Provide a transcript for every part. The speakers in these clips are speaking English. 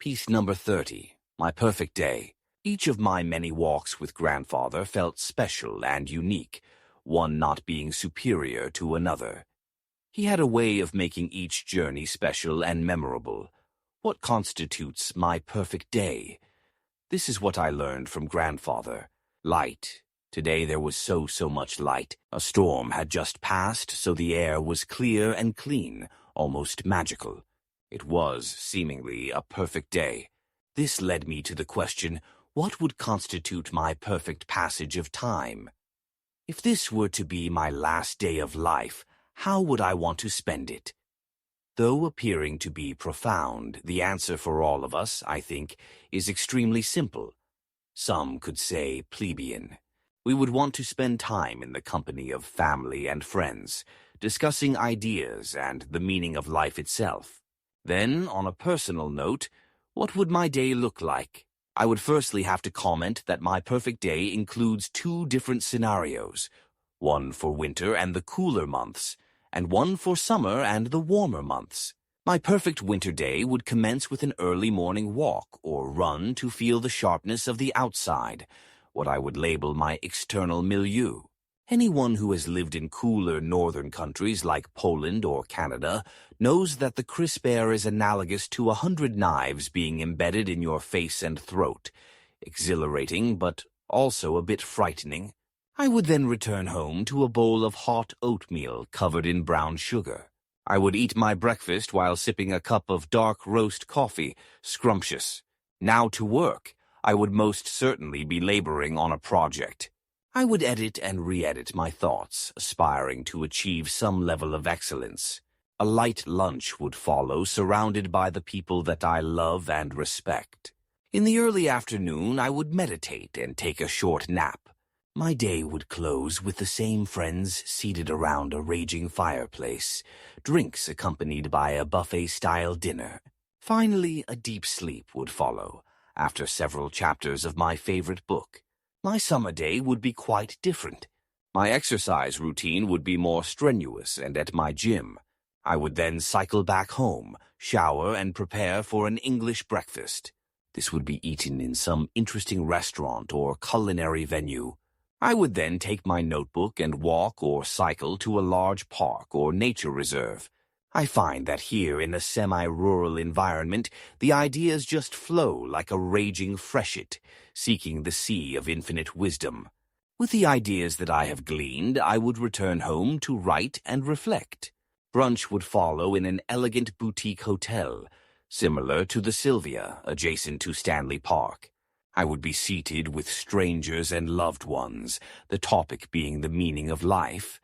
Piece number 30, My Perfect Day. Each of my many walks with grandfather felt special and unique, one not being superior to another. He had a way of making each journey special and memorable. What constitutes my perfect day? This is what I learned from grandfather. Light. Today there was so much light. A storm had just passed, so the air was clear and clean, almost magical. It was, seemingly, a perfect day. This led me to the question, what would constitute my perfect passage of time? If this were to be my last day of life, how would I want to spend it? Though appearing to be profound, the answer for all of us, I think, is extremely simple. Some could say plebeian. We would want to spend time in the company of family and friends, discussing ideas and the meaning of life itself. Then, on a personal note, what would my day look like? I would firstly have to comment that my perfect day includes two different scenarios, one for winter and the cooler months, and one for summer and the warmer months. My perfect winter day would commence with an early morning walk or run to feel the sharpness of the outside, what I would label my external milieu. Anyone who has lived in cooler northern countries like Poland or Canada knows that the crisp air is analogous to 100 knives being embedded in your face and throat. Exhilarating, but also a bit frightening. I would then return home to a bowl of hot oatmeal covered in brown sugar. I would eat my breakfast while sipping a cup of dark roast coffee, scrumptious. Now to work. I would most certainly be laboring on a project. I would edit and re-edit my thoughts, aspiring to achieve some level of excellence. A light lunch would follow, surrounded by the people that I love and respect. In the early afternoon, I would meditate and take a short nap. My day would close with the same friends seated around a raging fireplace, drinks accompanied by a buffet-style dinner. Finally, a deep sleep would follow, after several chapters of my favorite book. My summer day would be quite different. My exercise routine would be more strenuous and at my gym. I would then cycle back home, shower, and prepare for an English breakfast. This would be eaten in some interesting restaurant or culinary venue. I would then take my notebook and walk or cycle to a large park or nature reserve. I find that here in a semi-rural environment, the ideas just flow like a raging freshet, seeking the sea of infinite wisdom. With the ideas that I have gleaned, I would return home to write and reflect. Brunch would follow in an elegant boutique hotel, similar to the Sylvia, adjacent to Stanley Park. I would be seated with strangers and loved ones, the topic being the meaning of life.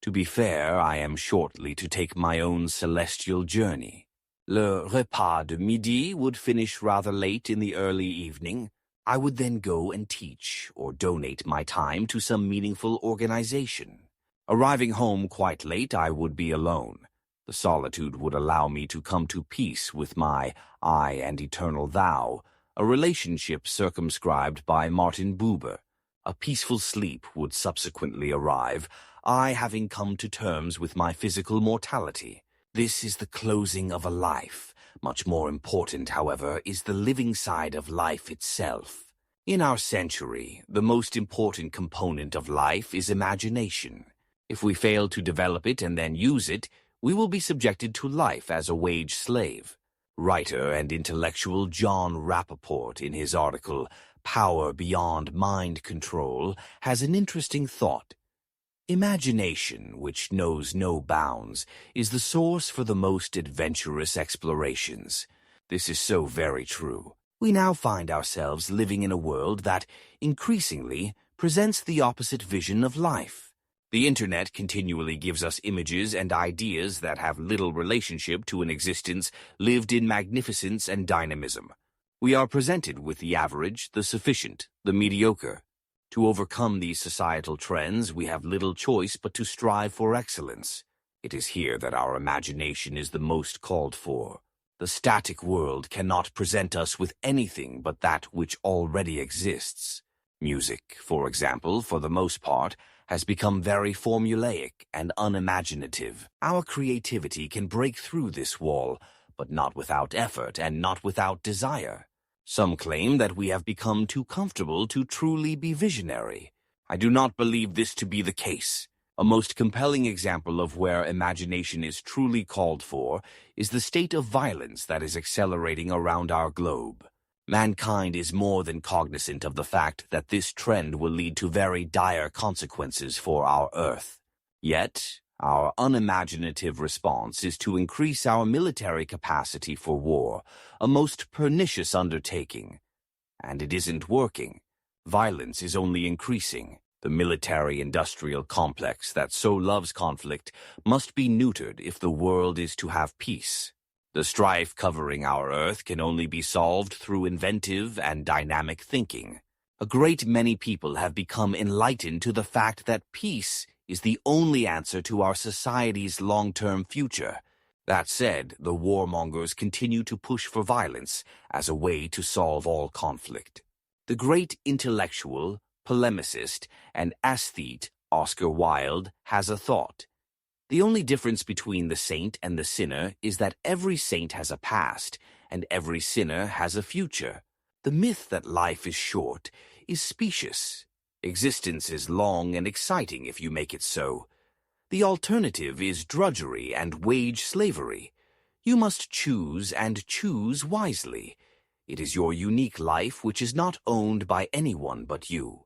To be fair, I am shortly to take my own celestial journey. Le repas de midi would finish rather late in the early evening. I would then go and teach or donate my time to some meaningful organization. Arriving home quite late, I would be alone. The solitude would allow me to come to peace with my I and eternal thou, a relationship circumscribed by Martin Buber. A peaceful sleep would subsequently arrive, I having come to terms with my physical mortality. This is the closing of a life. Much more important, however, is the living side of life itself. In our century, the most important component of life is imagination. If we fail to develop it and then use it, we will be subjected to life as a wage slave. Writer and intellectual John Rappaport, in his article, Power Beyond Mind Control, has an interesting thought. Imagination, which knows no bounds, is the source for the most adventurous explorations. This is so very true. We now find ourselves living in a world that, increasingly, presents the opposite vision of life. The Internet continually gives us images and ideas that have little relationship to an existence lived in magnificence and dynamism. We are presented with the average, the sufficient, the mediocre. To overcome these societal trends, we have little choice but to strive for excellence. It is here that our imagination is the most called for. The static world cannot present us with anything but that which already exists. Music, for example, for the most part, has become very formulaic and unimaginative. Our creativity can break through this wall, but not without effort and not without desire. Some claim that we have become too comfortable to truly be visionary. I do not believe this to be the case. A most compelling example of where imagination is truly called for is the state of violence that is accelerating around our globe. Mankind is more than cognizant of the fact that this trend will lead to very dire consequences for our Earth. Yet, our unimaginative response is to increase our military capacity for war, a most pernicious undertaking. And it isn't working. Violence is only increasing. The military-industrial complex that so loves conflict must be neutered if the world is to have peace. The strife covering our Earth can only be solved through inventive and dynamic thinking. A great many people have become enlightened to the fact that peace is the only answer to our society's long-term future. That said, the warmongers continue to push for violence as a way to solve all conflict. The great intellectual, polemicist, and aesthete Oscar Wilde has a thought. The only difference between the saint and the sinner is that every saint has a past, and every sinner has a future. The myth that life is short is specious. Existence is long and exciting if you make it so. The alternative is drudgery and wage slavery. You must choose and choose wisely. It is your unique life which is not owned by anyone but you.